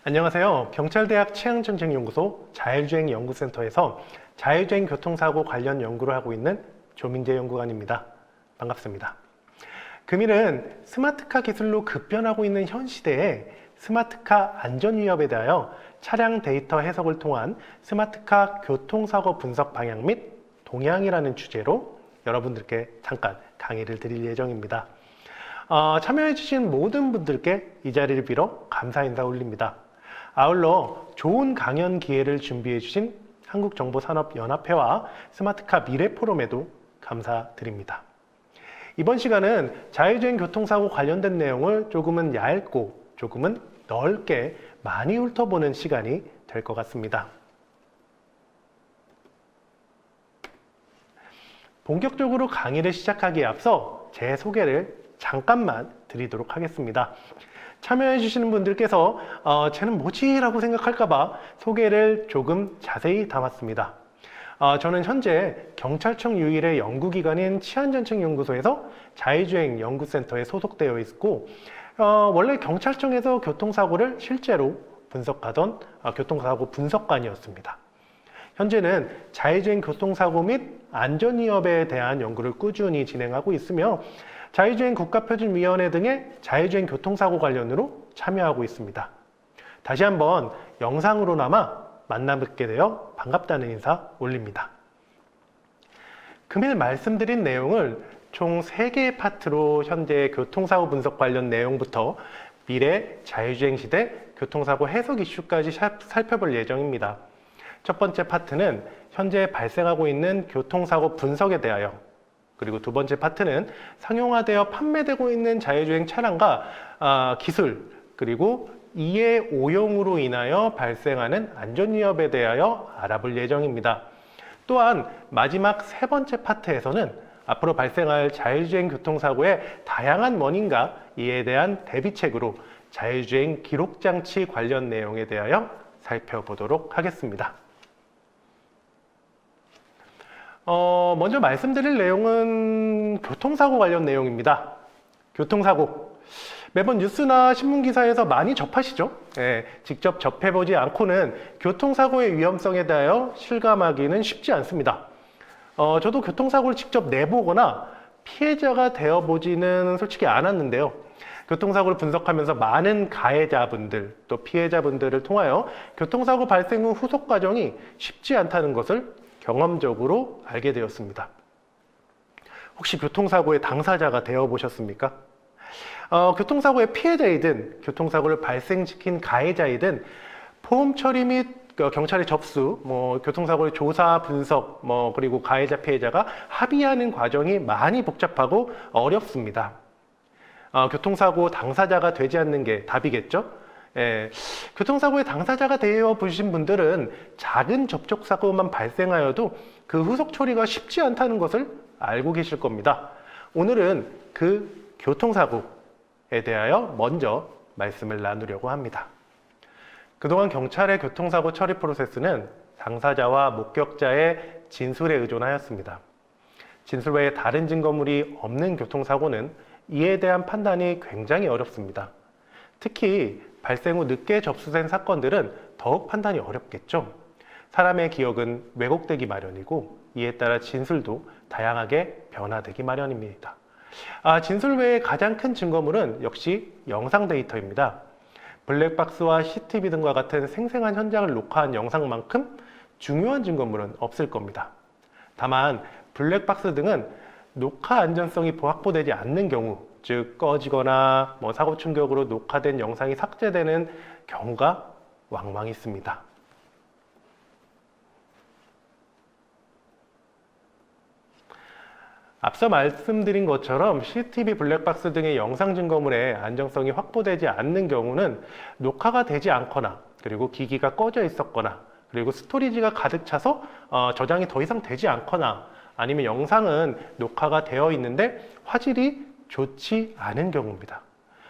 안녕하세요. 경찰대학 치안정책연구소 자율주행연구센터에서 자율주행 교통사고 관련 연구를 하고 있는 조민재 연구관입니다. 반갑습니다. 금일은 스마트카 기술로 급변하고 있는 현 시대에 스마트카 안전위협에 대하여 차량 데이터 해석을 통한 스마트카 교통사고 분석 방향 및 동향이라는 주제로 여러분들께 잠깐 강의를 드릴 예정입니다. 참여해주신 모든 분들께 이 자리를 빌어 감사 인사 올립니다. 아울러 좋은 강연 기회를 준비해주신 한국정보산업연합회와 스마트카 미래포럼에도 감사드립니다. 이번 시간은 자율주행 교통사고 관련된 내용을 조금은 얇고 조금은 넓게 많이 훑어보는 시간이 될 것 같습니다. 본격적으로 강의를 시작하기에 앞서 제 소개를 잠깐만 드리도록 하겠습니다. 참여해 주시는 분들께서 쟤는 뭐지? 라고 생각할까봐 소개를 조금 자세히 담았습니다. 저는 현재 경찰청 유일의 연구기관인 치안정책연구소에서 자율주행 연구센터에 소속되어 있고 원래 경찰청에서 교통사고를 실제로 분석하던 교통사고 분석관이었습니다. 현재는 자율주행 교통사고 및 안전위협에 대한 연구를 꾸준히 진행하고 있으며 자율주행 국가표준위원회 등의 자율주행 교통사고 관련으로 참여하고 있습니다. 다시 한번 영상으로나마 만나뵙게 되어 반갑다는 인사 올립니다. 금일 말씀드린 내용을 총 3개의 파트로 현재 교통사고 분석 관련 내용부터 미래 자율주행 시대 교통사고 해석 이슈까지 살펴볼 예정입니다. 첫 번째 파트는 현재 발생하고 있는 교통사고 분석에 대하여, 그리고 두 번째 파트는 상용화되어 판매되고 있는 자율주행 차량과 기술, 그리고 이의 오용으로 인하여 발생하는 안전위협에 대하여 알아볼 예정입니다. 또한 마지막 세 번째 파트에서는 앞으로 발생할 자율주행 교통사고의 다양한 원인과 이에 대한 대비책으로 자율주행 기록장치 관련 내용에 대하여 살펴보도록 하겠습니다. 먼저 말씀드릴 내용은 교통사고 관련 내용입니다. 교통사고. 매번 뉴스나 신문기사에서 많이 접하시죠? 직접 접해보지 않고는 교통사고의 위험성에 대하여 실감하기는 쉽지 않습니다. 저도 교통사고를 직접 내보거나 피해자가 되어보지는 솔직히 않았는데요. 교통사고를 분석하면서 많은 가해자분들 또 피해자분들을 통하여 교통사고 발생 후 후속 과정이 쉽지 않다는 것을 경험적으로 알게 되었습니다. 혹시 교통사고의 당사자가 되어보셨습니까? 교통사고의 피해자이든 교통사고를 발생시킨 가해자이든 포험 처리 및 경찰의 접수, 교통사고의 조사, 분석, 그리고 가해자, 피해자가 합의하는 과정이 많이 복잡하고 어렵습니다. 교통사고 당사자가 되지 않는 게 답이겠죠? 교통사고의 당사자가 되어 보신 분들은 작은 접촉사고만 발생하여도 그 후속 처리가 쉽지 않다는 것을 알고 계실 겁니다. 오늘은 그 교통사고에 대하여 먼저 말씀을 나누려고 합니다. 그동안 경찰의 교통사고 처리 프로세스는 당사자와 목격자의 진술에 의존하였습니다. 진술 외에 다른 증거물이 없는 교통사고는 이에 대한 판단이 굉장히 어렵습니다. 특히 발생 후 늦게 접수된 사건들은 더욱 판단이 어렵겠죠. 사람의 기억은 왜곡되기 마련이고 이에 따라 진술도 다양하게 변화되기 마련입니다. 진술 외에 가장 큰 증거물은 역시 영상 데이터입니다. 블랙박스와 CCTV 등과 같은 생생한 현장을 녹화한 영상만큼 중요한 증거물은 없을 겁니다. 다만 블랙박스 등은 녹화 안전성이 확보되지 않는 경우, 즉 꺼지거나 사고 충격으로 녹화된 영상이 삭제되는 경우가 왕왕 있습니다. 앞서 말씀드린 것처럼 CCTV, 블랙박스 등의 영상 증거물의 안정성이 확보되지 않는 경우는 녹화가 되지 않거나, 그리고 기기가 꺼져 있었거나, 그리고 스토리지가 가득 차서 저장이 더 이상 되지 않거나, 아니면 영상은 녹화가 되어 있는데 화질이 좋지 않은 경우입니다.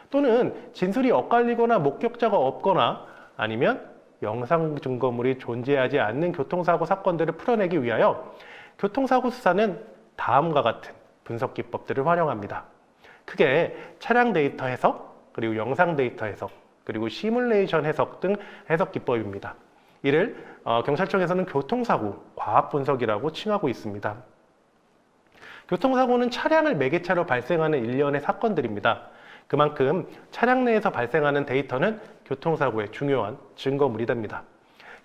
또는 진술이 엇갈리거나 목격자가 없거나, 아니면 영상 증거물이 존재하지 않는 교통사고 사건들을 풀어내기 위하여 교통사고 수사는 다음과 같은 분석 기법들을 활용합니다. 크게 차량 데이터 해석, 그리고 영상 데이터 해석, 그리고 시뮬레이션 해석 등 해석 기법입니다. 이를 경찰청에서는 교통사고 과학 분석이라고 칭하고 있습니다. 교통사고는 차량을 매개차로 발생하는 일련의 사건들입니다. 그만큼 차량 내에서 발생하는 데이터는 교통사고의 중요한 증거물이 됩니다.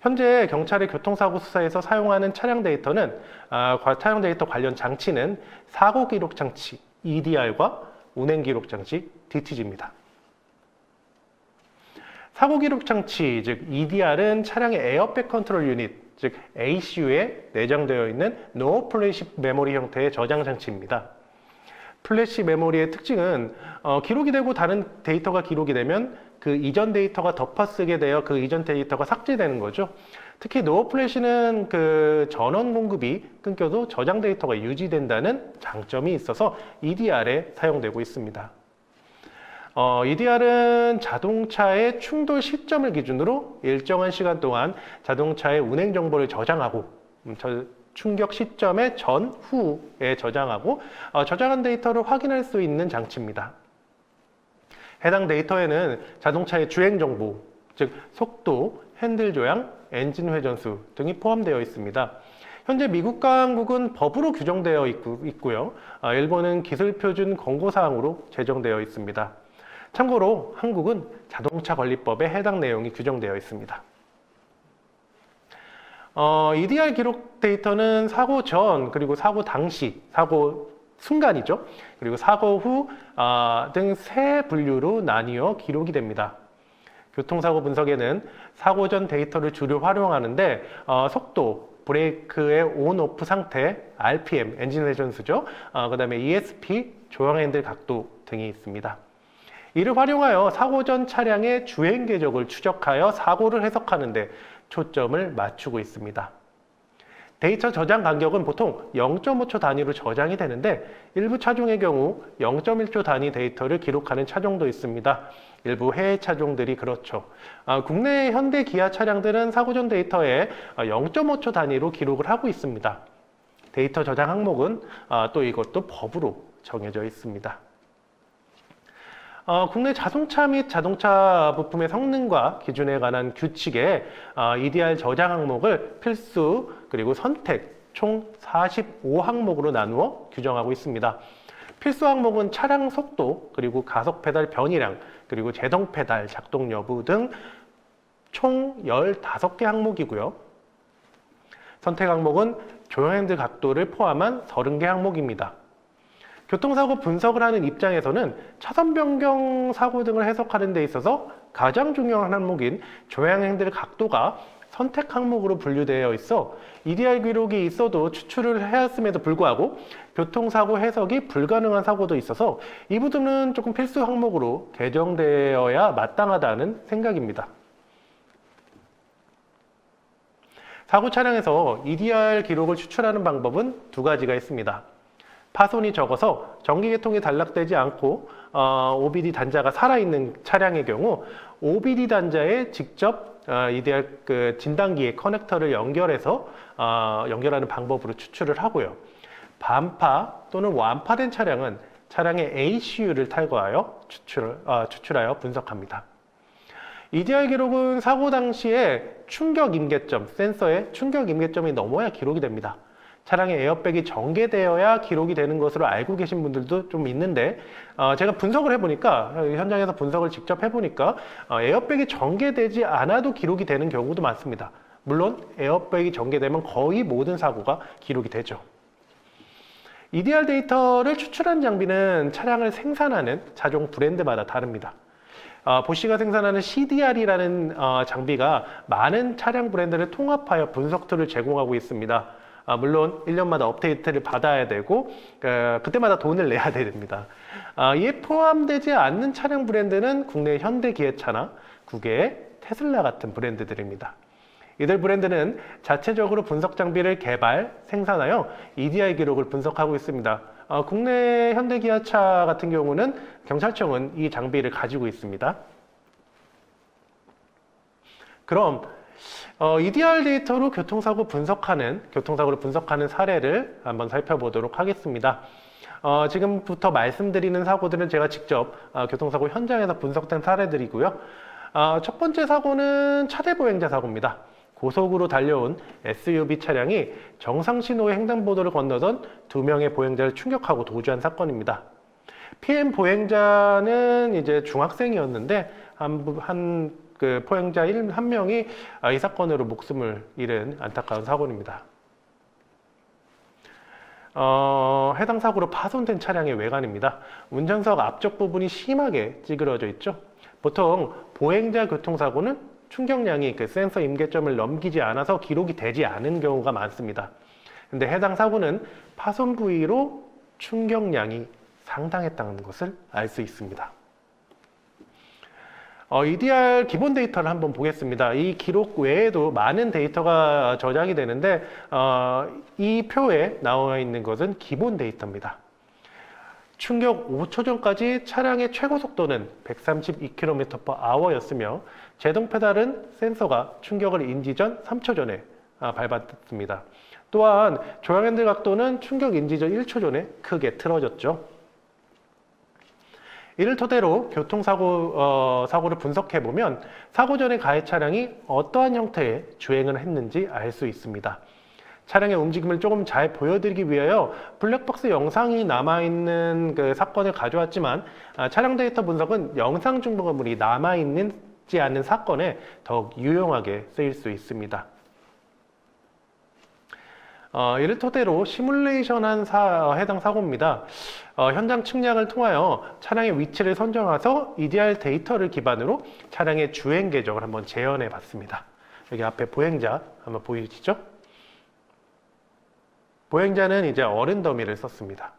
현재 경찰의 교통사고 수사에서 사용하는 차량 데이터는 차량 데이터 관련 장치는 사고 기록 장치 EDR과 운행 기록 장치 DTG입니다. 사고 기록 장치, 즉 EDR은 차량의 에어백 컨트롤 유닛, 즉 ACU에 내장되어 있는 노 플래시 메모리 형태의 저장 장치입니다. 플래시 메모리의 특징은 기록이 되고 다른 데이터가 기록이 되면 그 이전 데이터가 덮어쓰게 되어 그 이전 데이터가 삭제되는 거죠. 특히 노 플래시는 그 전원 공급이 끊겨도 저장 데이터가 유지된다는 장점이 있어서 EDR에 사용되고 있습니다. EDR은 자동차의 충돌 시점을 기준으로 일정한 시간 동안 자동차의 운행 정보를 저장하고 충격 시점의 전후에 저장하고 저장한 데이터를 확인할 수 있는 장치입니다. 해당 데이터에는 자동차의 주행 정보, 즉 속도, 핸들 조향, 엔진 회전수 등이 포함되어 있습니다. 현재 미국 강국은 법으로 규정되어 있고요. 일본은 기술표준 권고사항으로 제정되어 있습니다. 참고로 한국은 자동차 관리법에 해당 내용이 규정되어 있습니다. EDR 기록 데이터는 사고 전 그리고 사고 당시, 사고 순간이죠. 그리고 사고 후 등 세 분류로 나뉘어 기록이 됩니다. 교통사고 분석에는 사고 전 데이터를 주로 활용하는데 속도, 브레이크의 온, 오프 상태, RPM, 엔진 회전수죠. 그 다음에 ESP, 조향 핸들 각도 등이 있습니다. 이를 활용하여 사고 전 차량의 주행 궤적을 추적하여 사고를 해석하는 데 초점을 맞추고 있습니다. 데이터 저장 간격은 보통 0.5초 단위로 저장이 되는데 일부 차종의 경우 0.1초 단위 데이터를 기록하는 차종도 있습니다. 일부 해외 차종들이 그렇죠. 국내 현대 기아 차량들은 사고 전 데이터에 0.5초 단위로 기록을 하고 있습니다. 데이터 저장 항목은 또 이것도 법으로 정해져 있습니다. 국내 자동차 및 자동차 부품의 성능과 기준에 관한 규칙에 EDR 저장 항목을 필수 그리고 선택 총 45항목으로 나누어 규정하고 있습니다. 필수 항목은 차량 속도 그리고 가속 페달 변이량 그리고 제동 페달 작동 여부 등 총 15개 항목이고요. 선택 항목은 조향 핸들 각도를 포함한 30개 항목입니다. 교통사고 분석을 하는 입장에서는 차선 변경 사고 등을 해석하는 데 있어서 가장 중요한 항목인 조향 핸들 각도가 선택 항목으로 분류되어 있어 EDR 기록이 있어도 추출을 해왔음에도 불구하고 교통사고 해석이 불가능한 사고도 있어서 이 부분은 조금 필수 항목으로 개정되어야 마땅하다는 생각입니다. 사고 차량에서 EDR 기록을 추출하는 방법은 두 가지가 있습니다. 파손이 적어서 전기계통이 단락되지 않고 OBD 단자가 살아있는 차량의 경우 OBD 단자에 직접 EDR 진단기의 커넥터를 연결해서 연결하는 방법으로 추출을 하고요. 반파 또는 완파된 차량은 차량의 ACU를 탈거하여 추출하여 분석합니다. EDR 기록은 사고 당시에 충격 임계점, 센서의 충격 임계점이 넘어야 기록이 됩니다. 차량의 에어백이 전개되어야 기록이 되는 것으로 알고 계신 분들도 좀 있는데 제가 분석을 해보니까 현장에서 분석을 직접 해보니까 에어백이 전개되지 않아도 기록이 되는 경우도 많습니다. 물론 에어백이 전개되면 거의 모든 사고가 기록이 되죠. EDR 데이터를 추출한 장비는 차량을 생산하는 차종 브랜드마다 다릅니다. 보쉬가 생산하는 CDR이라는 장비가 많은 차량 브랜드를 통합하여 분석 툴을 제공하고 있습니다. 물론 1년마다 업데이트를 받아야 되고 그때마다 돈을 내야 됩니다. 이에 포함되지 않는 차량 브랜드는 국내 현대 기아차나 국외의 테슬라 같은 브랜드들입니다. 이들 브랜드는 자체적으로 분석 장비를 개발, 생산하여 EDR 기록을 분석하고 있습니다. 국내 현대 기아차 같은 경우는 경찰청은 이 장비를 가지고 있습니다. 그럼 EDR 데이터로 교통사고를 분석하는 사례를 한번 살펴보도록 하겠습니다. 지금부터 말씀드리는 사고들은 제가 직접 교통사고 현장에서 분석된 사례들이고요. 첫 번째 사고는 차대 보행자 사고입니다. 고속으로 달려온 SUV 차량이 정상 신호의 횡단보도를 건너던 두 명의 보행자를 충격하고 도주한 사건입니다. 피해 보행자는 이제 중학생이었는데 그 보행자 한 명이 이 사건으로 목숨을 잃은 안타까운 사고입니다. 해당 사고로 파손된 차량의 외관입니다. 운전석 앞쪽 부분이 심하게 찌그러져 있죠. 보통 보행자 교통사고는 충격량이 그 센서 임계점을 넘기지 않아서 기록이 되지 않은 경우가 많습니다. 근데 해당 사고는 파손 부위로 충격량이 상당했다는 것을 알 수 있습니다. EDR 기본 데이터를 한번 보겠습니다. 이 기록 외에도 많은 데이터가 저장이 되는데 이 표에 나와 있는 것은 기본 데이터입니다. 충격 5초 전까지 차량의 최고 속도는 132km/h였으며 제동 페달은 센서가 충격을 인지 전 3초 전에 밟았습니다. 또한 조향 핸들 각도는 충격 인지 전 1초 전에 크게 틀어졌죠. 이를 토대로 사고를 분석해보면 사고 전에 가해 차량이 어떠한 형태의 주행을 했는지 알 수 있습니다. 차량의 움직임을 조금 잘 보여드리기 위하여 블랙박스 영상이 남아있는 그 사건을 가져왔지만 차량 데이터 분석은 영상 증거물이 남아있지 않는 사건에 더욱 유용하게 쓰일 수 있습니다. 이를 토대로 시뮬레이션한 해당 사고입니다. 현장 측량을 통하여 차량의 위치를 선정해서 EDR 데이터를 기반으로 차량의 주행 궤적을 한번 재현해 봤습니다. 여기 앞에 보행자 한번 보이시죠? 보행자는 이제 어른 더미를 썼습니다.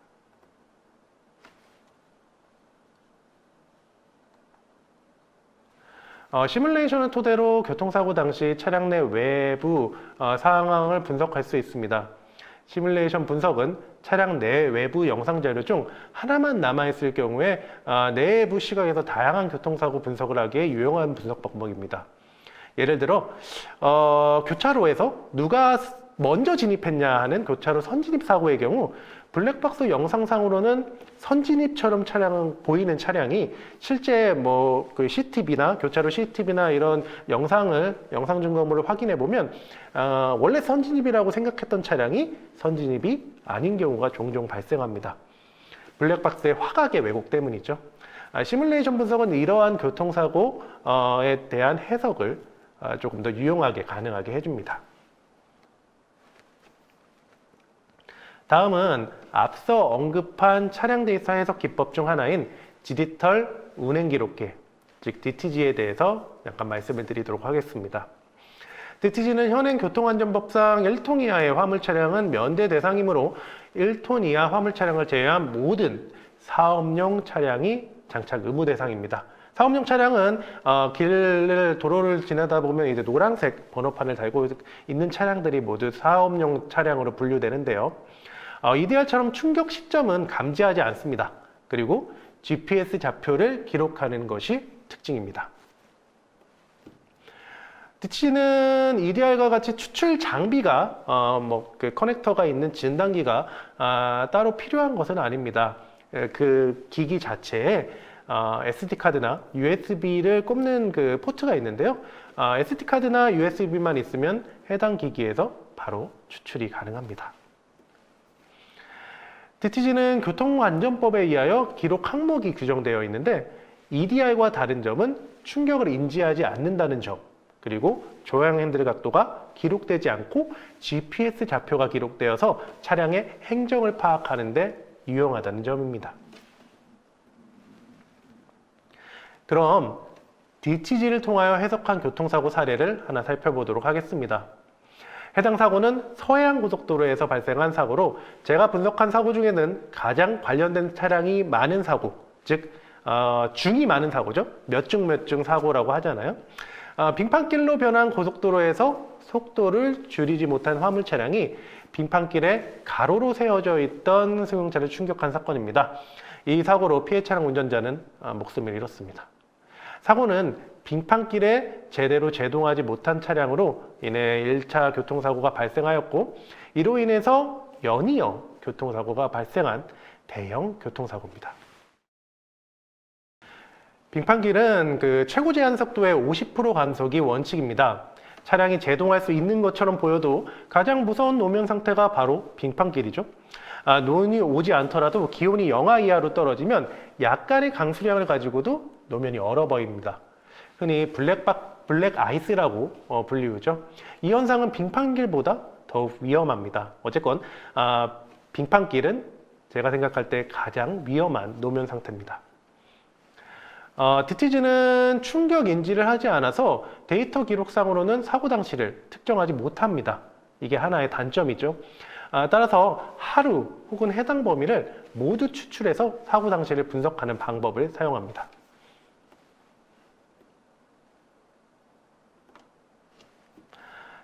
시뮬레이션을 토대로 교통사고 당시 차량 내 외부 상황을 분석할 수 있습니다. 시뮬레이션 분석은 차량 내 외부 영상 자료 중 하나만 남아있을 경우에 내부 시각에서 다양한 교통사고 분석을 하기에 유용한 분석 방법입니다. 예를 들어 교차로에서 누가 먼저 진입했냐 하는 교차로 선진입 사고의 경우 블랙박스 영상상으로는 선진입처럼 보이는 차량이 실제 그 CCTV나 교차로 CCTV나 이런 영상 증거물을 확인해 보면 원래 선진입이라고 생각했던 차량이 선진입이 아닌 경우가 종종 발생합니다. 블랙박스의 화각의 왜곡 때문이죠. 시뮬레이션 분석은 이러한 교통사고에 대한 해석을 조금 더 유용하게 가능하게 해줍니다. 다음은 앞서 언급한 차량 데이터 해석 기법 중 하나인 디지털 운행 기록계, 즉 DTG에 대해서 약간 말씀을 드리도록 하겠습니다. DTG는 현행 교통안전법상 1톤 이하의 화물 차량은 면제 대상이므로 1톤 이하 화물 차량을 제외한 모든 사업용 차량이 장착 의무 대상입니다. 사업용 차량은 도로를 지나다 보면 이제 노란색 번호판을 달고 있는 차량들이 모두 사업용 차량으로 분류되는데요. EDR처럼 충격 시점은 감지하지 않습니다. 그리고 GPS 좌표를 기록하는 것이 특징입니다. DTG는 EDR과 같이 추출 장비가 그 커넥터가 있는 진단기가 따로 필요한 것은 아닙니다. 그 기기 자체에 SD카드나 USB를 꼽는 그 포트가 있는데요. SD카드나 USB만 있으면 해당 기기에서 바로 추출이 가능합니다. DTG는 교통안전법에 의하여 기록 항목이 규정되어 있는데 EDR과 다른 점은 충격을 인지하지 않는다는 점, 그리고 조향 핸들 각도가 기록되지 않고 GPS 좌표가 기록되어서 차량의 행정을 파악하는 데 유용하다는 점입니다. 그럼 DTG를 통하여 해석한 교통사고 사례를 하나 살펴보도록 하겠습니다. 해당 사고는 서해안고속도로에서 발생한 사고로 제가 분석한 사고 중에는 가장 관련된 차량이 많은 사고, 즉 중이 많은 사고죠. 몇 중 사고라고 하잖아요. 빙판길로 변한 고속도로에서 속도를 줄이지 못한 화물 차량이 빙판길에 가로로 세워져 있던 승용차를 충격한 사건입니다. 이 사고로 피해 차량 운전자는 목숨을 잃었습니다. 사고는 빙판길에 제대로 제동하지 못한 차량으로 인해 1차 교통사고가 발생하였고 이로 인해서 연이어 교통사고가 발생한 대형 교통사고입니다. 빙판길은 그 최고 제한 속도의 50% 감속이 원칙입니다. 차량이 제동할 수 있는 것처럼 보여도 가장 무서운 노면 상태가 바로 빙판길이죠. 눈이 오지 않더라도 기온이 영하 이하로 떨어지면 약간의 강수량을 가지고도 노면이 얼어 보입니다. 흔히 블랙 아이스라고 불리우죠. 이 현상은 빙판길보다 더욱 위험합니다. 어쨌건 빙판길은 제가 생각할 때 가장 위험한 노면 상태입니다. DTG는 충격 인지를 하지 않아서 데이터 기록상으로는 사고 당시를 특정하지 못합니다. 이게 하나의 단점이죠. 따라서 하루 혹은 해당 범위를 모두 추출해서 사고 당시를 분석하는 방법을 사용합니다.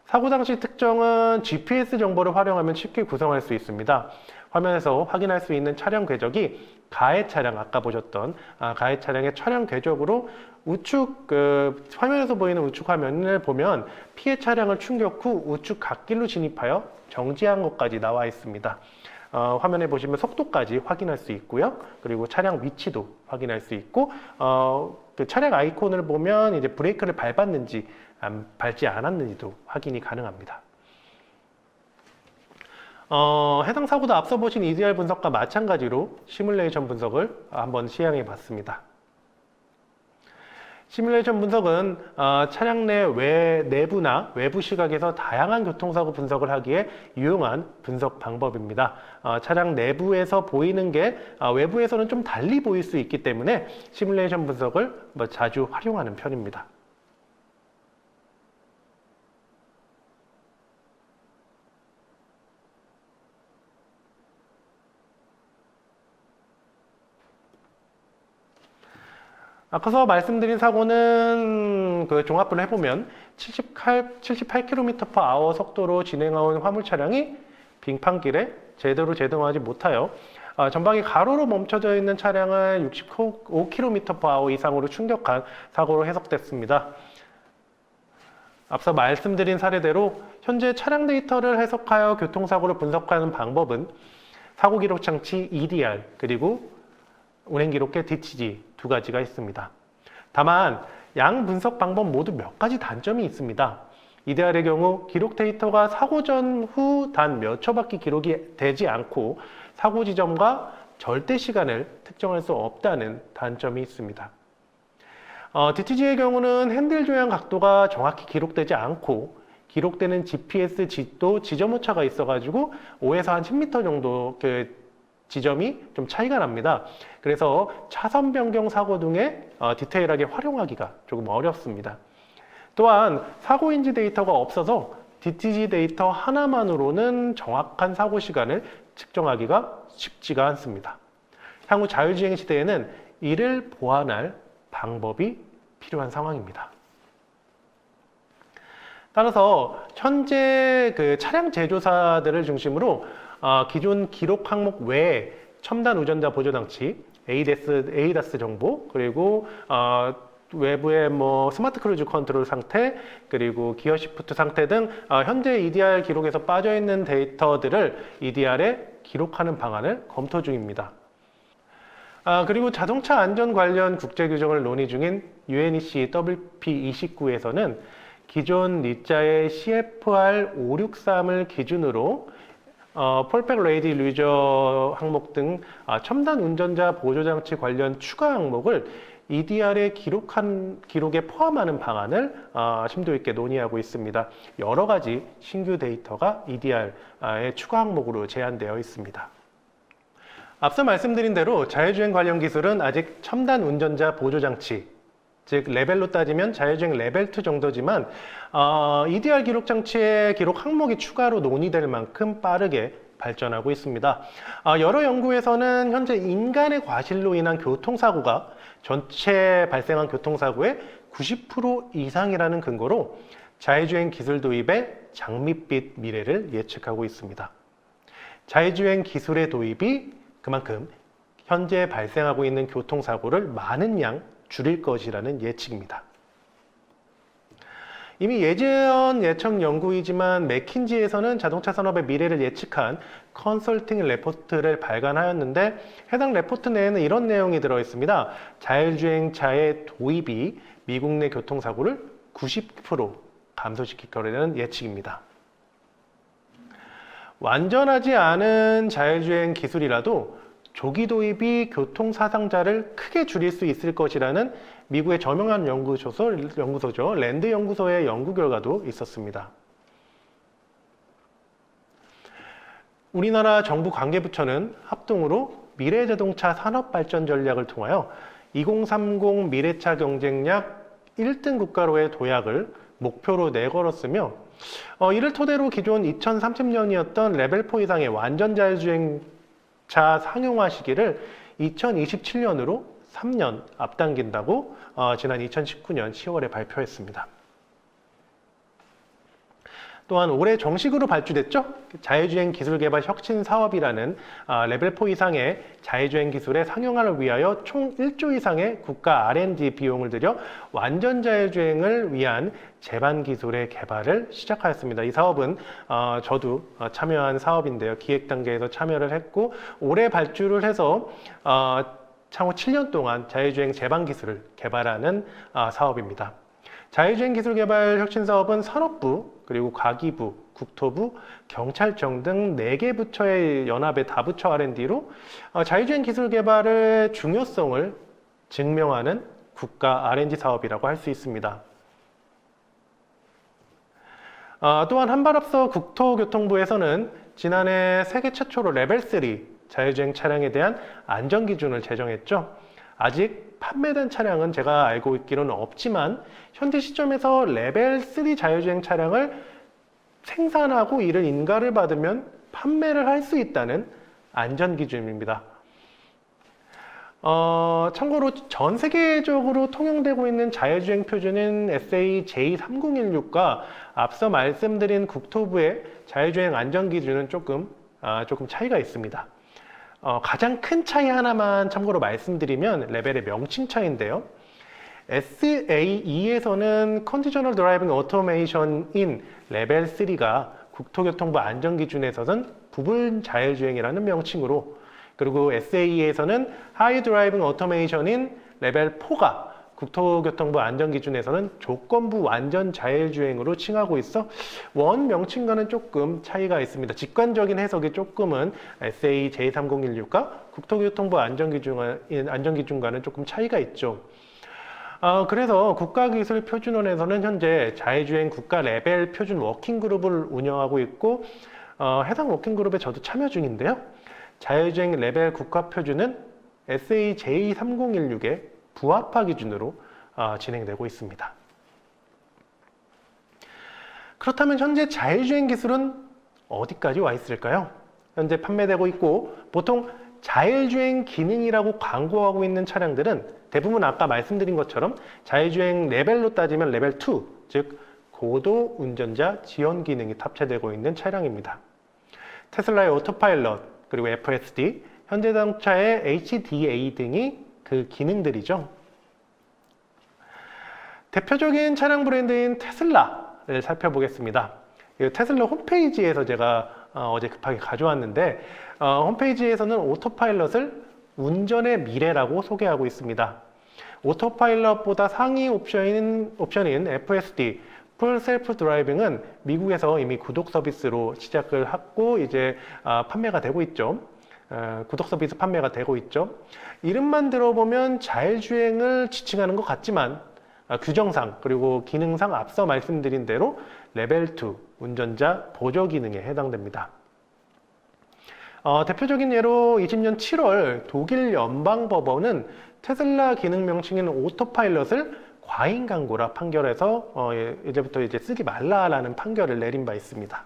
사고 당시 특정은 GPS 정보를 활용하면 쉽게 구성할 수 있습니다. 화면에서 확인할 수 있는 차량 궤적이 가해 차량, 아까 보셨던 가해 차량의 차량 궤적으로 우측 화면에서 보이는 우측 화면을 보면 피해 차량을 충격 후 우측 갓길로 진입하여 정지한 것까지 나와 있습니다. 화면에 보시면 속도까지 확인할 수 있고요. 그리고 차량 위치도 확인할 수 있고 그 차량 아이콘을 보면 이제 브레이크를 밟았는지 밟지 않았는지도 확인이 가능합니다. 해당 사고도 앞서 보신 EDR 분석과 마찬가지로 시뮬레이션 분석을 한번 시행해 봤습니다. 시뮬레이션 분석은 차량 내 내부나 외부 시각에서 다양한 교통사고 분석을 하기에 유용한 분석 방법입니다. 차량 내부에서 보이는 게 외부에서는 좀 달리 보일 수 있기 때문에 시뮬레이션 분석을 자주 활용하는 편입니다. 앞서 말씀드린 사고는 그 종합을 해보면 78km/h 속도로 진행하는 화물 차량이 빙판길에 제대로 제동하지 못하여 전방이 가로로 멈춰져 있는 차량을 65km/h 이상으로 충격한 사고로 해석됐습니다. 앞서 말씀드린 사례대로 현재 차량 데이터를 해석하여 교통사고를 분석하는 방법은 사고기록 장치 EDR 그리고 운행기록계 DTG 두 가지가 있습니다. 다만 양 분석 방법 모두 몇 가지 단점이 있습니다. EDR의 경우 기록 데이터가 사고 전 후 단 몇 초밖에 기록이 되지 않고 사고 지점과 절대 시간을 특정할 수 없다는 단점이 있습니다. DTG의 경우는 핸들 조향 각도가 정확히 기록되지 않고 기록되는 GPS 지도 지점 오차가 있어가지고 5에서 한 10m 정도 지점이 좀 차이가 납니다. 그래서 차선 변경 사고 등에 디테일하게 활용하기가 조금 어렵습니다. 또한 사고 인지 데이터가 없어서 DTG 데이터 하나만으로는 정확한 사고 시간을 측정하기가 쉽지가 않습니다. 향후 자율주행 시대에는 이를 보완할 방법이 필요한 상황입니다. 따라서 현재 그 차량 제조사들을 중심으로 기존 기록 항목 외에 첨단 운전자 보조 장치, ADAS 정보, 그리고 외부의 스마트 크루즈 컨트롤 상태, 그리고 기어 시프트 상태 등 현재 EDR 기록에서 빠져 있는 데이터들을 EDR에 기록하는 방안을 검토 중입니다. 그리고 자동차 안전 관련 국제 규정을 논의 중인 UNEC WP29에서는 기존 니자의 CFR 563을 기준으로 폴백 레이디 루저 항목 등 첨단 운전자 보조장치 관련 추가 항목을 EDR에 기록에 포함하는 방안을 심도 있게 논의하고 있습니다. 여러 가지 신규 데이터가 EDR의 추가 항목으로 제한되어 있습니다. 앞서 말씀드린 대로 자율주행 관련 기술은 아직 첨단 운전자 보조장치, 즉 레벨로 따지면 자율주행 레벨 2 정도지만 EDR 기록 장치의 기록 항목이 추가로 논의될 만큼 빠르게 발전하고 있습니다. 여러 연구에서는 현재 인간의 과실로 인한 교통사고가 전체 발생한 교통사고의 90% 이상이라는 근거로 자율주행 기술 도입의 장밋빛 미래를 예측하고 있습니다. 자율주행 기술의 도입이 그만큼 현재 발생하고 있는 교통사고를 많은 양 줄일 것이라는 예측입니다. 이미 예전 연구이지만 맥킨지에서는 자동차 산업의 미래를 예측한 컨설팅 레포트를 발간하였는데 해당 레포트 내에는 이런 내용이 들어 있습니다. 자율주행차의 도입이 미국 내 교통사고를 90% 감소시킬 거라는 예측입니다. 완전하지 않은 자율주행 기술이라도 조기 도입이 교통사상자를 크게 줄일 수 있을 것이라는 미국의 저명한 연구소죠. 랜드 연구소의 연구 결과도 있었습니다. 우리나라 정부 관계부처는 합동으로 미래자동차 산업발전 전략을 통하여 2030 미래차 경쟁력 1등 국가로의 도약을 목표로 내걸었으며 이를 토대로 기존 2030년이었던 레벨4 이상의 완전 자율주행차 상용화 시기를 2027년으로 3년 앞당긴다고 지난 2019년 10월에 발표했습니다. 또한 올해 정식으로 발주됐죠. 자율주행 기술 개발 혁신 사업이라는 레벨4 이상의 자율주행 기술의 상용화를 위하여 총 1조 이상의 국가 R&D 비용을 들여 완전 자율주행을 위한 제반 기술의 개발을 시작하였습니다. 이 사업은 저도 참여한 사업인데요. 기획 단계에서 참여를 했고 올해 발주를 해서 향후 7년 동안 자율주행 제반 기술을 개발하는 사업입니다. 자율주행 기술 개발 혁신 사업은 산업부, 그리고 과기부, 국토부, 경찰청 등 4개 부처의 연합의 다부처 R&D로 자율주행 기술 개발의 중요성을 증명하는 국가 R&D 사업이라고 할 수 있습니다. 또한 한 발 앞서 국토교통부에서는 지난해 세계 최초로 레벨3 자율주행 차량에 대한 안전기준을 제정했죠. 아직 판매된 차량은 제가 알고 있기로는 없지만 현재 시점에서 레벨3 자율주행 차량을 생산하고 이를 인가를 받으면 판매를 할 수 있다는 안전기준입니다. 참고로 전 세계적으로 통용되고 있는 자율주행 표준은 SA J3016과 앞서 말씀드린 국토부의 자율주행 안전기준은 조금 차이가 있습니다. 가장 큰 차이 하나만 참고로 말씀드리면 레벨의 명칭 차이인데요. SAE에서는 Conditional Driving Automation인 레벨 3가 국토교통부 안전기준에서는 부분 자율주행이라는 명칭으로, 그리고 SAE에서는 High Driving Automation인 레벨 4가 국토교통부 안전기준에서는 조건부 완전 자율주행으로 칭하고 있어 원 명칭과는 조금 차이가 있습니다. 직관적인 해석이 조금은 SA J3016과 국토교통부 안전기준과는 조금 차이가 있죠. 그래서 국가기술표준원에서는 현재 자율주행 국가 레벨 표준 워킹그룹을 운영하고 있고 해당 워킹그룹에 저도 참여 중인데요. 자율주행 레벨 국가표준은 SA J3016의 부합화 기준으로 진행되고 있습니다. 그렇다면 현재 자율주행 기술은 어디까지 와 있을까요? 현재 판매되고 있고 보통 자율주행 기능이라고 광고하고 있는 차량들은 대부분 아까 말씀드린 것처럼 자율주행 레벨로 따지면 레벨 2, 즉 고도 운전자 지원 기능이 탑재되고 있는 차량입니다. 테슬라의 오토파일럿, 그리고 FSD, 현대자동차의 HDA 등이 그 기능들이죠. 대표적인 차량 브랜드인 테슬라를 살펴보겠습니다. 테슬라 홈페이지에서 제가 어제 급하게 가져왔는데 홈페이지에서는 오토파일럿을 운전의 미래라고 소개하고 있습니다. 오토파일럿보다 상위 옵션인 FSD, 풀 셀프 드라이빙은 미국에서 이미 구독 서비스로 시작을 하고 이제 판매가 되고 있죠. 구독 서비스 판매가 되고 있죠. 이름만 들어보면 자율주행을 지칭하는 것 같지만 규정상 그리고 기능상 앞서 말씀드린 대로 레벨 2 운전자 보조 기능에 해당됩니다. 대표적인 예로 20년 7월 독일 연방법원은 테슬라 기능 명칭인 오토파일럿을 과잉 광고라 판결해서 이제부터 쓰지 말라라는 판결을 내린 바 있습니다.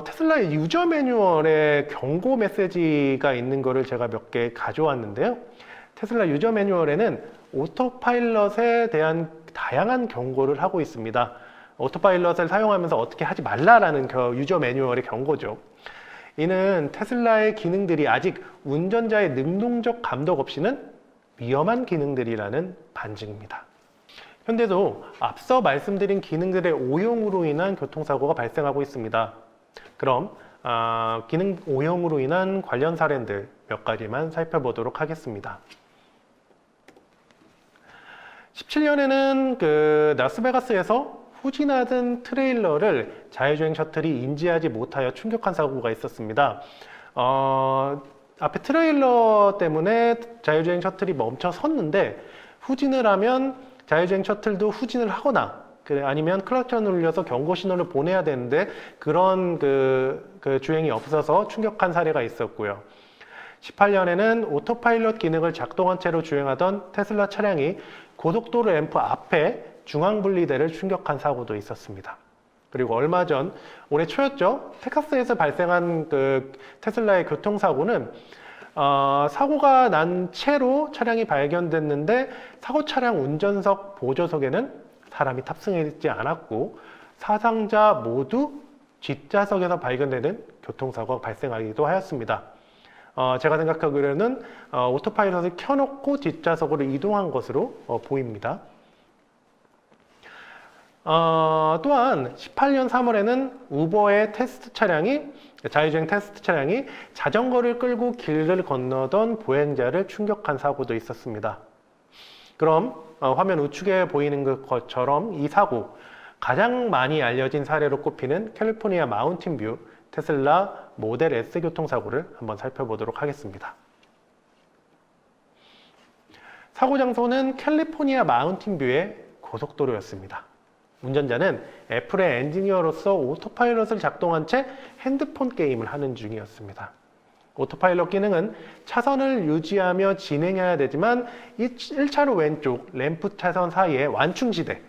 테슬라의 유저 매뉴얼에 경고 메시지가 있는 거를 제가 몇 개 가져왔는데요. 테슬라 유저 매뉴얼에는 오토파일럿에 대한 다양한 경고를 하고 있습니다. 오토파일럿을 사용하면서 어떻게 하지 말라라는 유저 매뉴얼의 경고죠. 이는 테슬라의 기능들이 아직 운전자의 능동적 감독 없이는 위험한 기능들이라는 반증입니다. 현대도 앞서 말씀드린 기능들의 오용으로 인한 교통사고가 발생하고 있습니다. 그럼 기능 오용으로 인한 관련 사례들 몇 가지만 살펴보도록 하겠습니다. 17년에는 라스베가스에서 후진하던 트레일러를 자율주행 셔틀이 인지하지 못하여 충격한 사고가 있었습니다. 앞에 트레일러 때문에 자율주행 셔틀이 멈춰 섰는데 후진을 하면 자율주행 셔틀도 후진을 하거나 아니면 클락션을 울려서 경고 신호를 보내야 되는데 그런 주행이 없어서 충격한 사례가 있었고요. 18년에는 오토파일럿 기능을 작동한 채로 주행하던 테슬라 차량이 고속도로 램프 앞에 중앙분리대를 충격한 사고도 있었습니다. 그리고 얼마 전 올해 초였죠. 텍사스에서 발생한 테슬라의 교통사고는 사고가 난 채로 차량이 발견됐는데 사고 차량 운전석 보조석에는 사람이 탑승하지 않았고 사상자 모두 뒷좌석에서 발견되는 교통사고가 발생하기도 하였습니다. 제가 생각하기로는 오토파일럿을 켜놓고 뒷좌석으로 이동한 것으로 보입니다. 또한 18년 3월에는 우버의 자율주행 테스트 차량이 자전거를 끌고 길을 건너던 보행자를 충격한 사고도 있었습니다. 그럼 화면 우측에 보이는 것처럼 이 사고 가장 많이 알려진 사례로 꼽히는 캘리포니아 마운틴뷰 테슬라 모델 S 교통사고를 한번 살펴보도록 하겠습니다. 사고 장소는 캘리포니아 마운틴뷰의 고속도로였습니다. 운전자는 애플의 엔지니어로서 오토파일럿을 작동한 채 핸드폰 게임을 하는 중이었습니다. 오토파일럿 기능은 차선을 유지하며 진행해야 되지만 이 1차로 왼쪽 램프 차선 사이에 완충지대,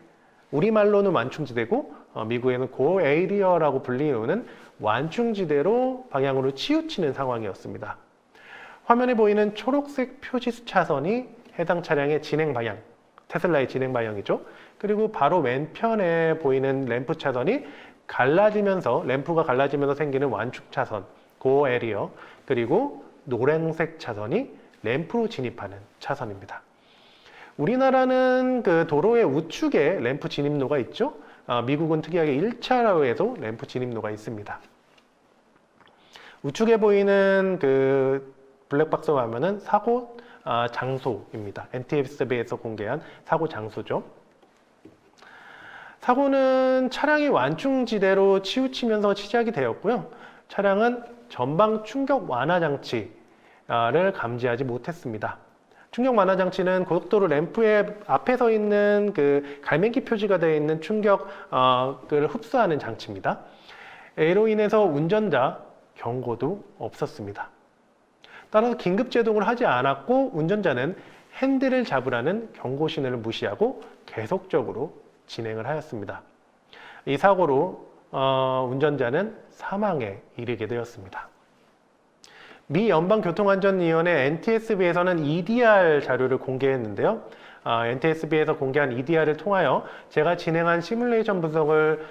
우리말로는 완충지대고 미국에는 고 에이리어라고 불리우는 완충지대로 방향으로 치우치는 상황이었습니다. 화면에 보이는 초록색 표시 차선이 해당 차량의 진행 방향, 테슬라의 진행 방향이죠. 그리고 바로 왼편에 보이는 램프 차선이 램프가 갈라지면서 생기는 완충 차선, 고 에리어, 그리고 노란색 차선이 램프로 진입하는 차선입니다. 우리나라는 도로의 우측에 램프 진입로가 있죠. 미국은 특이하게 1차로에도 램프 진입로가 있습니다. 우측에 보이는 블랙박스 화면은 사고 장소입니다. NTSB에서 공개한 사고 장소죠. 사고는 차량이 완충지대로 치우치면서 시작이 되었고요. 차량은 전방 충격 완화 장치를 감지하지 못했습니다. 충격 완화 장치는 고속도로 램프의 앞에 서 있는 갈매기 표시가 되어 있는 충격을 흡수하는 장치입니다. 이로 인해서 운전자 경고도 없었습니다. 따라서 긴급 제동을 하지 않았고 운전자는 핸들을 잡으라는 경고 신호를 무시하고 계속적으로 진행을 하였습니다. 이 사고로 운전자는 사망에 이르게 되었습니다. 미 연방교통안전위원회 NTSB에서는 EDR 자료를 공개했는데요. NTSB에서 공개한 EDR을 통하여 제가 진행한 시뮬레이션 분석을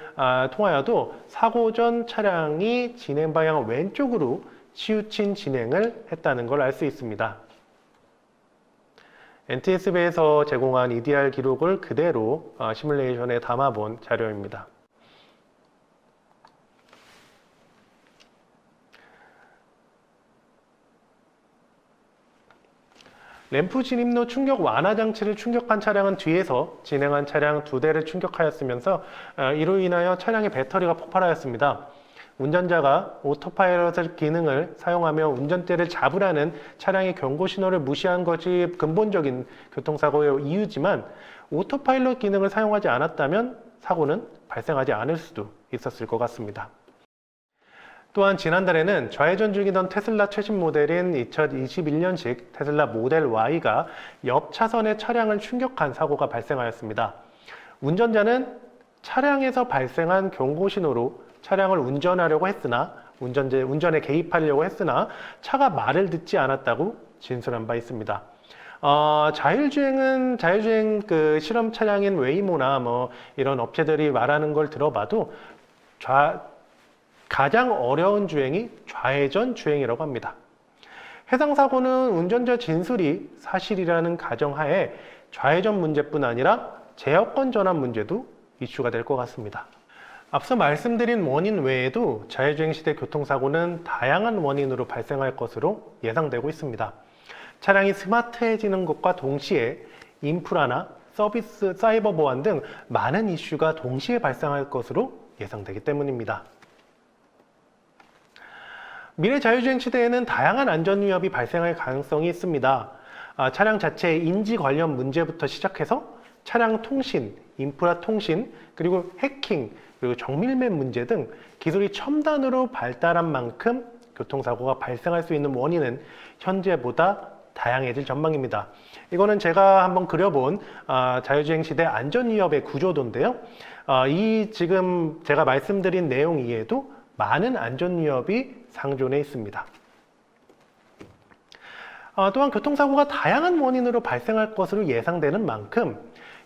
통하여도 사고 전 차량이 진행 방향 왼쪽으로 치우친 진행을 했다는 걸 알 수 있습니다. NTSB에서 제공한 EDR 기록을 그대로 시뮬레이션에 담아본 자료입니다. 램프 진입로 충격 완화 장치를 충격한 차량은 뒤에서 진행한 차량 2대를 충격하였으면서 이로 인하여 차량의 배터리가 폭발하였습니다. 운전자가 오토파일럿 기능을 사용하며 운전대를 잡으라는 차량의 경고 신호를 무시한 것이 근본적인 교통사고의 이유지만 오토파일럿 기능을 사용하지 않았다면 사고는 발생하지 않을 수도 있었을 것 같습니다. 또한 지난달에는 좌회전 중이던 테슬라 최신 모델인 2021년식 테슬라 모델 Y가 옆 차선의 차량을 충격한 사고가 발생하였습니다. 운전자는 차량에서 발생한 경고 신호로 차량을 운전하려고 했으나 운전에 개입하려고 했으나 차가 말을 듣지 않았다고 진술한 바 있습니다. 자율주행 실험 차량인 웨이모나 이런 업체들이 말하는 걸 들어봐도 가장 어려운 주행이 좌회전 주행이라고 합니다. 해당 사고는 운전자 진술이 사실이라는 가정하에 좌회전 문제뿐 아니라 제어권 전환 문제도 이슈가 될 것 같습니다. 앞서 말씀드린 원인 외에도 자율주행 시대 교통사고는 다양한 원인으로 발생할 것으로 예상되고 있습니다. 차량이 스마트해지는 것과 동시에 인프라나 서비스, 사이버 보안 등 많은 이슈가 동시에 발생할 것으로 예상되기 때문입니다. 미래 자율주행 시대에는 다양한 안전 위협이 발생할 가능성이 있습니다. 차량 자체의 인지 관련 문제부터 시작해서 차량 통신, 인프라 통신, 그리고 해킹, 그리고 정밀맨 문제 등 기술이 첨단으로 발달한 만큼 교통사고가 발생할 수 있는 원인은 현재보다 다양해질 전망입니다. 이거는 제가 한번 그려본 자율주행 시대 안전 위협의 구조도인데요. 이 지금 제가 말씀드린 내용 이외에도 많은 안전 위협이 상존해 있습니다. 또한 교통사고가 다양한 원인으로 발생할 것으로 예상되는 만큼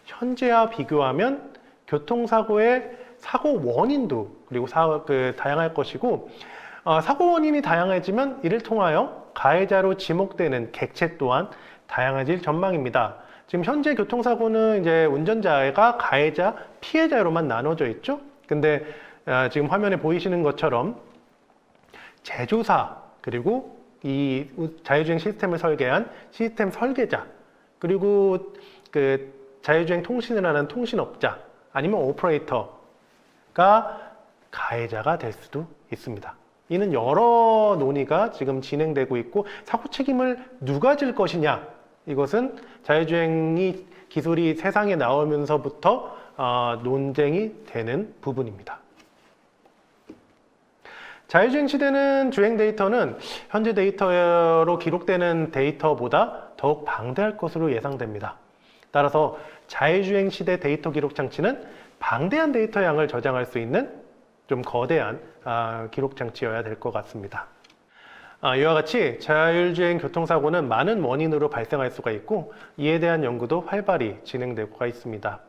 현재와 비교하면 교통사고의 사고 원인도 그리고 다양할 것이고, 사고 원인이 다양해지면 이를 통하여 가해자로 지목되는 객체 또한 다양해질 전망입니다. 지금 현재 교통사고는 이제 운전자가 가해자, 피해자로만 나눠져 있죠. 근데 지금 화면에 보이시는 것처럼 제조사, 그리고 이 자율주행 시스템을 설계한 시스템 설계자, 그리고 그 자율주행 통신을 하는 통신업자, 아니면 오퍼레이터가 가해자가 될 수도 있습니다. 이는 여러 논의가 지금 진행되고 있고, 사고 책임을 누가 질 것이냐, 이것은 자율주행이 기술이 세상에 나오면서부터 논쟁이 되는 부분입니다. 자율주행 시대는 주행 데이터는 현재 데이터로 기록되는 데이터보다 더욱 방대할 것으로 예상됩니다. 따라서 자율주행 시대 데이터 기록 장치는 방대한 데이터 양을 저장할 수 있는 좀 거대한 기록 장치여야 될 것 같습니다. 이와 같이 자율주행 교통사고는 많은 원인으로 발생할 수가 있고, 이에 대한 연구도 활발히 진행되고 있습니다.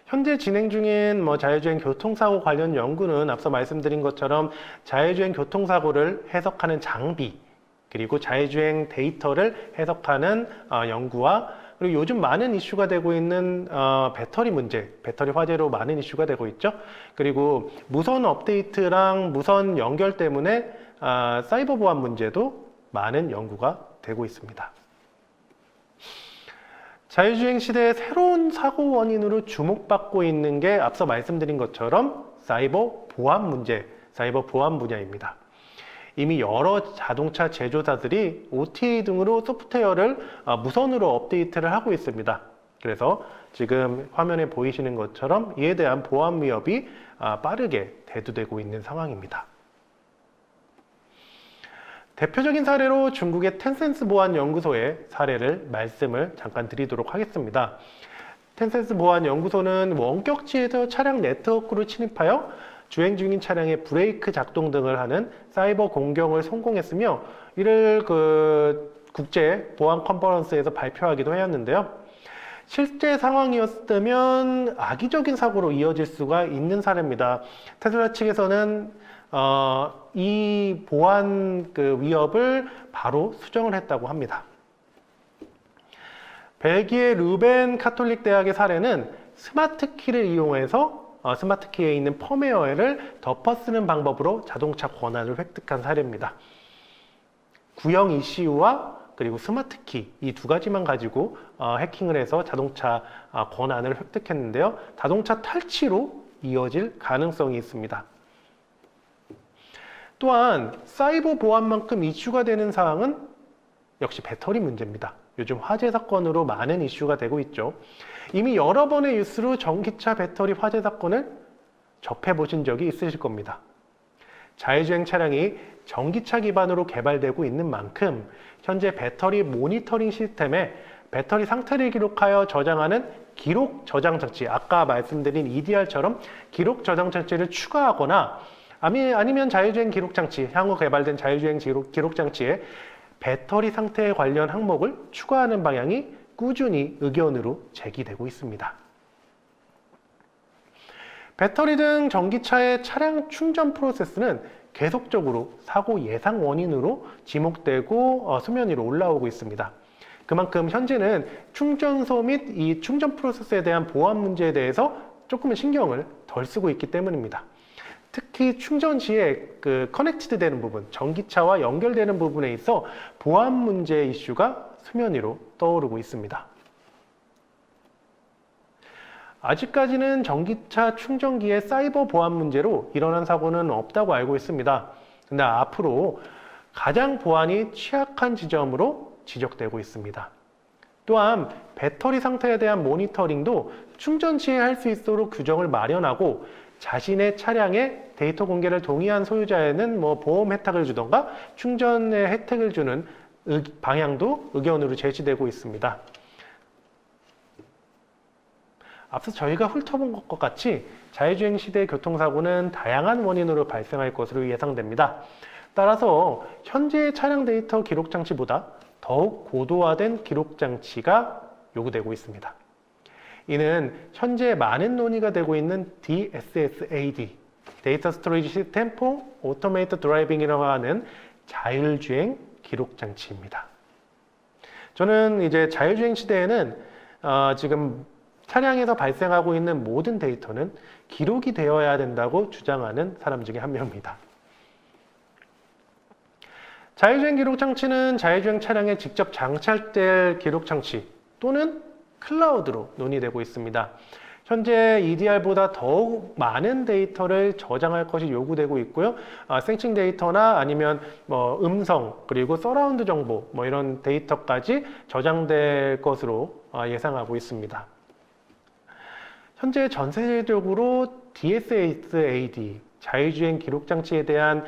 현재 진행 중인 자율주행 교통사고 관련 연구는 앞서 말씀드린 것처럼 자율주행 교통사고를 해석하는 장비, 그리고 자율주행 데이터를 해석하는 연구와, 그리고 요즘 많은 이슈가 되고 있는 배터리 문제, 배터리 화재로 많은 이슈가 되고 있죠. 그리고 무선 업데이트랑 무선 연결 때문에 사이버 보안 문제도 많은 연구가 되고 있습니다. 자율주행 시대의 새로운 사고 원인으로 주목받고 있는 게 앞서 말씀드린 것처럼 사이버 보안 문제, 사이버 보안 분야입니다. 이미 여러 자동차 제조사들이 OTA 등으로 소프트웨어를 무선으로 업데이트를 하고 있습니다. 그래서 지금 화면에 보이시는 것처럼 이에 대한 보안 위협이 빠르게 대두되고 있는 상황입니다. 대표적인 사례로 중국의 텐센스 보안 연구소의 사례를 말씀을 잠깐 드리도록 하겠습니다. 텐센스 보안 연구소는 원격지에서 차량 네트워크로 침입하여 주행 중인 차량의 브레이크 작동 등을 하는 사이버 공격을 성공했으며, 이를 국제 보안 컨퍼런스에서 발표하기도 하였는데요. 실제 상황이었다면 악의적인 사고로 이어질 수가 있는 사례입니다. 테슬라 측에서는 이 보안 위협을 바로 수정을 했다고 합니다. 벨기에 르벤 카톨릭 대학의 사례는 스마트 키를 이용해서 스마트 키에 있는 펌웨어를 덮어쓰는 방법으로 자동차 권한을 획득한 사례입니다. 구형 ECU와 그리고 스마트 키, 이 두 가지만 가지고 해킹을 해서 자동차 권한을 획득했는데요. 자동차 탈취로 이어질 가능성이 있습니다. 또한 사이버 보안만큼 이슈가 되는 사항은 역시 배터리 문제입니다. 요즘 화재 사건으로 많은 이슈가 되고 있죠. 이미 여러 번의 뉴스로 전기차 배터리 화재 사건을 접해보신 적이 있으실 겁니다. 자율주행 차량이 전기차 기반으로 개발되고 있는 만큼 현재 배터리 모니터링 시스템에 배터리 상태를 기록하여 저장하는 기록 저장 장치, 아까 말씀드린 EDR처럼 기록 저장 장치를 추가하거나, 아니면 자율주행 기록 장치, 향후 개발된 자율주행 기록 장치에 배터리 상태 관련 항목을 추가하는 방향이 꾸준히 의견으로 제기되고 있습니다. 배터리 등 전기차의 차량 충전 프로세스는 계속적으로 사고 예상 원인으로 지목되고 수면 위로 올라오고 있습니다. 그만큼 현재는 충전소 및 이 충전 프로세스에 대한 보안 문제에 대해서 조금은 신경을 덜 쓰고 있기 때문입니다. 특히 충전 시에 그 커넥티드 되는 부분, 전기차와 연결되는 부분에 있어 보안 문제 이슈가 수면 위로 떠오르고 있습니다. 아직까지는 전기차 충전기의 사이버 보안 문제로 일어난 사고는 없다고 알고 있습니다. 근데 앞으로 가장 보안이 취약한 지점으로 지적되고 있습니다. 또한 배터리 상태에 대한 모니터링도 충전 시에 할 수 있도록 규정을 마련하고 자신의 차량에 데이터 공개를 동의한 소유자에는 보험 혜택을 주던가 충전의 혜택을 주는 방향도 의견으로 제시되고 있습니다. 앞서 저희가 훑어본 것과 같이 자율주행 시대의 교통사고는 다양한 원인으로 발생할 것으로 예상됩니다. 따라서 현재의 차량 데이터 기록 장치보다 더욱 고도화된 기록 장치가 요구되고 있습니다. 이는 현재 많은 논의가 되고 있는 DSSAD, 데이터 스토리지 시스템 for Automated Driving이라고 하는 자율주행 기록 장치입니다. 저는 이제 자율주행 시대에는 지금 차량에서 발생하고 있는 모든 데이터는 기록이 되어야 된다고 주장하는 사람 중에 한 명입니다. 자율주행 기록 장치는 자율주행 차량에 직접 장착될 기록 장치 또는 클라우드로 논의되고 있습니다. 현재 EDR보다 더욱 많은 데이터를 저장할 것이 요구되고 있고요. 생칭 데이터나 아니면 음성 그리고 서라운드 정보 이런 데이터까지 저장될 것으로 예상하고 있습니다. 현재 전 세계적으로 DSSAD 자율주행 기록 장치에 대한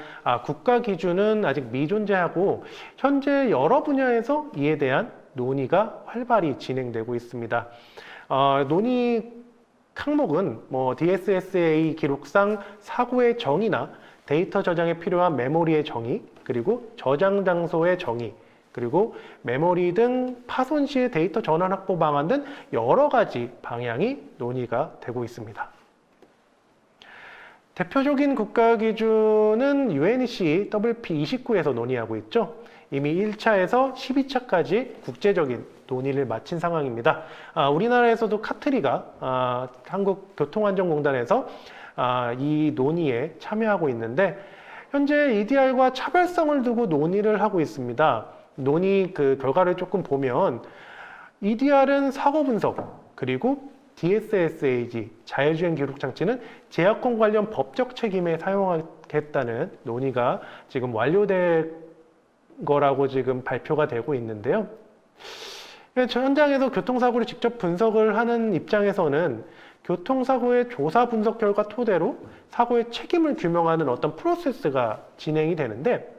국가 기준은 아직 미존재하고 현재 여러 분야에서 이에 대한 논의가 활발히 진행되고 있습니다. 논의 항목은 DSSA 기록상 사고의 정의나 데이터 저장에 필요한 메모리의 정의, 그리고 저장 장소의 정의, 그리고 메모리 등 파손 시의 데이터 전환 확보 방안 등 여러 가지 방향이 논의가 되고 있습니다. 대표적인 국가 기준은 UNEC WP29에서 논의하고 있죠. 이미 1차에서 12차까지 국제적인 논의를 마친 상황입니다. 우리나라에서도 카트리가 한국교통안전공단에서 이 논의에 참여하고 있는데 현재 EDR과 차별성을 두고 논의를 하고 있습니다. 논의 그 결과를 조금 보면 EDR은 사고 분석 그리고 DSSAG 자율주행 기록 장치는 제어권 관련 법적 책임에 사용하겠다는 논의가 지금 완료된 거라고 지금 발표가 되고 있는데요. 현장에서 교통사고를 직접 분석을 하는 입장에서는 교통사고의 조사 분석 결과 토대로 사고의 책임을 규명하는 어떤 프로세스가 진행이 되는데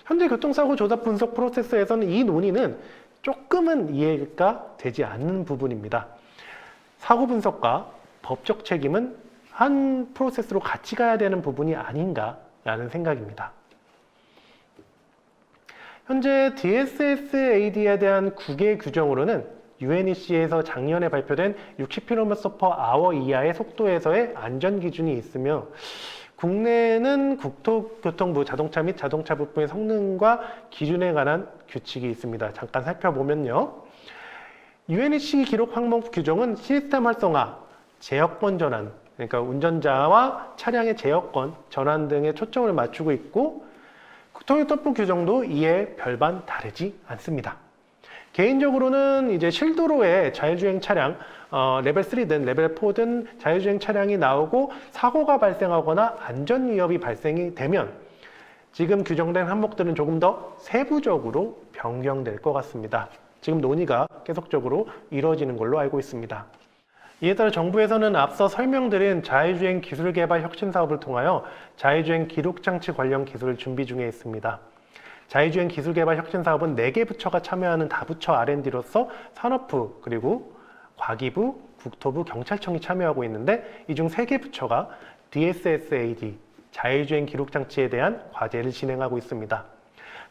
현재 교통사고 조사 분석 프로세스에서는 이 논의는 조금은 이해가 되지 않는 부분입니다. 사고 분석과 법적 책임은 한 프로세스로 같이 가야 되는 부분이 아닌가라는 생각입니다. 현재 DSSAD에 대한 국외 규정으로는 UNEC에서 작년에 발표된 60km/h 이하의 속도에서의 안전 기준이 있으며 국내에는 국토교통부 자동차 및 자동차 부품의 성능과 기준에 관한 규칙이 있습니다. 잠깐 살펴보면요. UNEC 기록 항목 규정은 시스템 활성화, 제어권 전환, 그러니까 운전자와 차량의 제어권 전환 등에 초점을 맞추고 있고 국토교통부 규정도 이에 별반 다르지 않습니다. 개인적으로는 이제 실도로에 자율주행 차량, 레벨 3든 레벨 4든 자율주행 차량이 나오고 사고가 발생하거나 안전 위협이 발생이 되면 지금 규정된 항목들은 조금 더 세부적으로 변경될 것 같습니다. 지금 논의가 계속적으로 이루어지는 걸로 알고 있습니다. 이에 따라 정부에서는 앞서 설명드린 자율주행 기술 개발 혁신 사업을 통하여 자율주행 기록 장치 관련 기술을 준비 중에 있습니다. 자율주행 기술 개발 혁신 사업은 4개 부처가 참여하는 다부처 R&D로서 산업부, 그리고 과기부, 국토부, 경찰청이 참여하고 있는데 이 중 3개 부처가 DSSAD, 자율주행 기록 장치에 대한 과제를 진행하고 있습니다.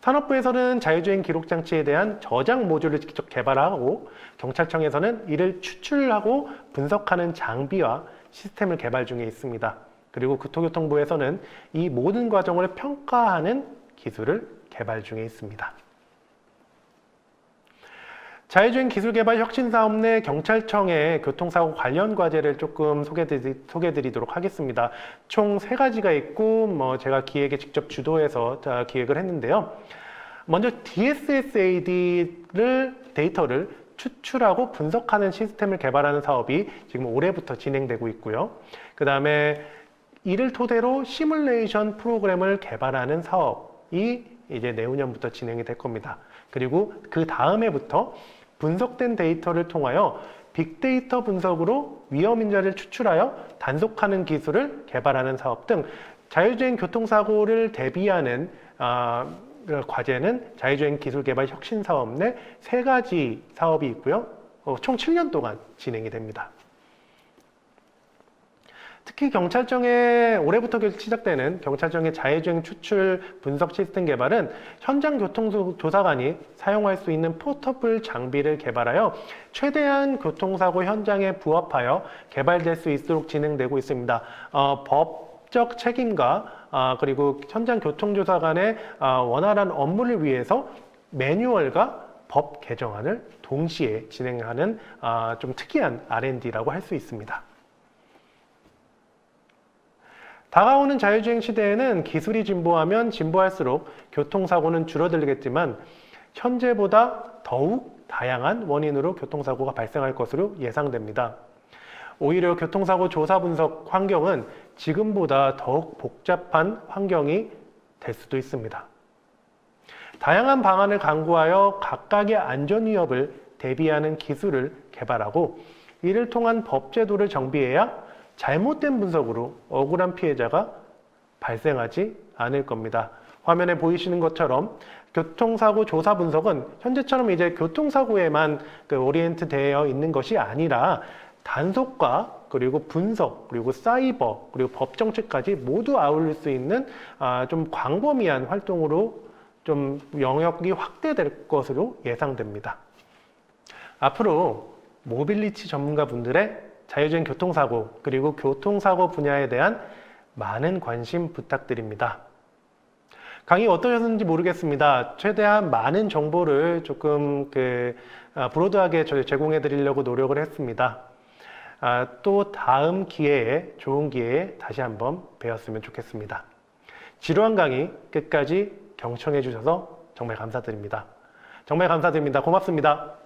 산업부에서는 자율주행 기록 장치에 대한 저장 모듈을 직접 개발하고 경찰청에서는 이를 추출하고 분석하는 장비와 시스템을 개발 중에 있습니다. 그리고 국토교통부에서는 이 모든 과정을 평가하는 기술을 개발 중에 있습니다. 자율주행 기술개발 혁신사업 내 경찰청의 교통사고 관련 과제를 조금 소개드리도록 하겠습니다. 총 3가지가 있고, 제가 기획에 직접 주도해서 기획을 했는데요. 먼저 DSSAD를 데이터를 추출하고 분석하는 시스템을 개발하는 사업이 지금 올해부터 진행되고 있고요. 그 다음에 이를 토대로 시뮬레이션 프로그램을 개발하는 사업이 이제 내후년부터 진행이 될 겁니다. 그리고 그 다음해부터 분석된 데이터를 통하여 빅데이터 분석으로 위험 인자를 추출하여 단속하는 기술을 개발하는 사업 등 자율주행 교통사고를 대비하는 과제는 자율주행 기술개발 혁신사업 내 3가지 사업이 있고요. 총 7년 동안 진행이 됩니다. 특히 올해부터 시작되는 경찰청의 자율주행 추출 분석 시스템 개발은 현장 교통조사관이 사용할 수 있는 포터블 장비를 개발하여 최대한 교통사고 현장에 부합하여 개발될 수 있도록 진행되고 있습니다. 법적 책임과 그리고 현장 교통조사관의 원활한 업무를 위해서 매뉴얼과 법 개정안을 동시에 진행하는 좀 특이한 R&D라고 할 수 있습니다. 다가오는 자율주행 시대에는 기술이 진보하면 진보할수록 교통사고는 줄어들겠지만 현재보다 더욱 다양한 원인으로 교통사고가 발생할 것으로 예상됩니다. 오히려 교통사고 조사 분석 환경은 지금보다 더욱 복잡한 환경이 될 수도 있습니다. 다양한 방안을 강구하여 각각의 안전 위협을 대비하는 기술을 개발하고 이를 통한 법제도를 정비해야 잘못된 분석으로 억울한 피해자가 발생하지 않을 겁니다. 화면에 보이시는 것처럼 교통사고 조사 분석은 현재처럼 이제 교통사고에만 오리엔트 되어 있는 것이 아니라 단속과 그리고 분석, 그리고 사이버, 그리고 법정책까지 모두 아울릴 수 있는 좀 광범위한 활동으로 좀 영역이 확대될 것으로 예상됩니다. 앞으로 모빌리티 전문가분들의 자율주행 교통사고 그리고 교통사고 분야에 대한 많은 관심 부탁드립니다. 강의 어떠셨는지 모르겠습니다. 최대한 많은 정보를 조금 브로드하게 제공해 드리려고 노력을 했습니다. 또 다음 기회에 좋은 기회에 다시 한번 뵈었으면 좋겠습니다. 지루한 강의 끝까지 경청해 주셔서 정말 감사드립니다. 정말 감사드립니다. 고맙습니다.